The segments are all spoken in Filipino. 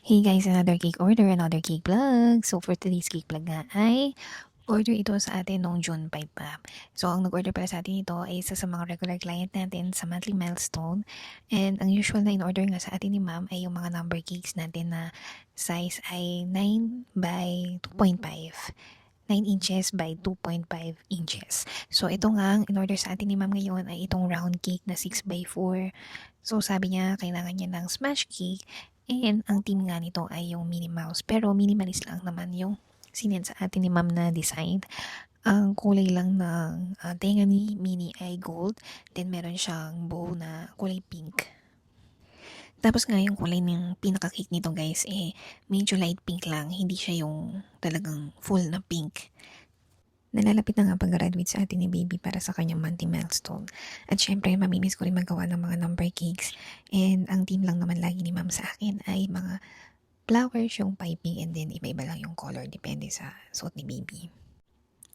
Hey guys, another cake order, another cake vlog. So for today's cake vlog nga ay order ito sa atin noong June 5 pa. So ang nag-order pala sa atin ito ay isa sa mga regular client natin sa monthly milestone. And ang usual na in-order nga sa atin ni ma'am ay yung mga number cakes natin na size ay 9 by 2.5. 9 inches by 2.5 inches. So ito nga ang in-order sa atin ni ma'am ngayon ay itong round cake na 6 by 4. So sabi niya kailangan niya ng smash cake and ang team nga nito ay yung Minnie Mouse. Pero minimalist lang naman yung sinend sa atin ni ma'am na design. Ang kulay lang ng tenga ni Minnie ay gold. Then meron siyang bow na kulay pink. Tapos nga yung kulay ng pinaka-cake nito guys medyo light pink lang. Hindi siya yung talagang full na pink. Nalalapit na nga pag-graduate sa atin ni baby para sa kanyang monthly milestone. At syempre, mamimiss ko rin magawa ng mga number cakes. And ang team lang naman lagi ni ma'am sa akin ay mga flowers, yung piping, and then iba-iba lang yung color. Depende sa suot ni baby.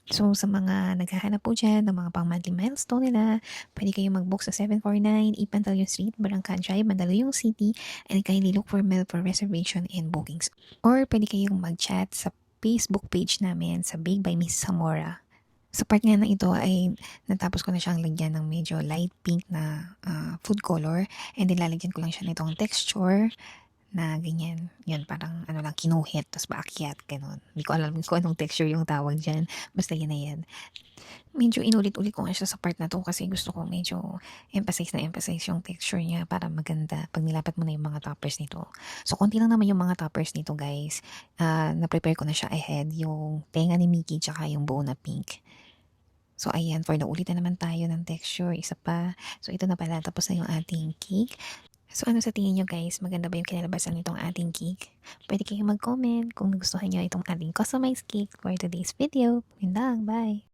So, sa mga naghahanap po dyan ng mga pang-monthly milestone nila, pwede kayong mag-book sa 749 Ipantalyo Street, Barangay Drive, Mandaluyong City, and kindly look for mail for reservation and bookings. Or pwede kayong mag-chat sa Facebook page namin sa Bake by Miss Zamora. Sa part nga na ito ay natapos ko na siyang lagyan ng medyo light pink na food color, and then lalagyan ko lang siya nitong texture na ganyan. Yun, parang ano lang, kinuhit, tapos baakyat, ganun. Hindi ko alam kung anong texture yung tawag dyan. Basta yun na yan. Medyo inulit-ulit ko nga siya sa part na to kasi gusto ko medyo emphasize na emphasize yung texture niya para maganda pag nilapat mo na yung mga toppers nito. So, konti lang naman yung mga toppers nito, guys. Na-prepare ko na siya ahead. Yung tenga ni Mickey tsaka yung buo na pink. So, ayan, for the ulit na naman tayo ng texture. Isa pa. So, ito na pala. Tapos na yung ating cake. So, ano sa tingin nyo guys? Maganda ba yung kinalabasan nitong ating cake? Pwede kayong mag-comment kung nagustuhan nyo itong ating customized cake for today's video. Yun lang. Bye!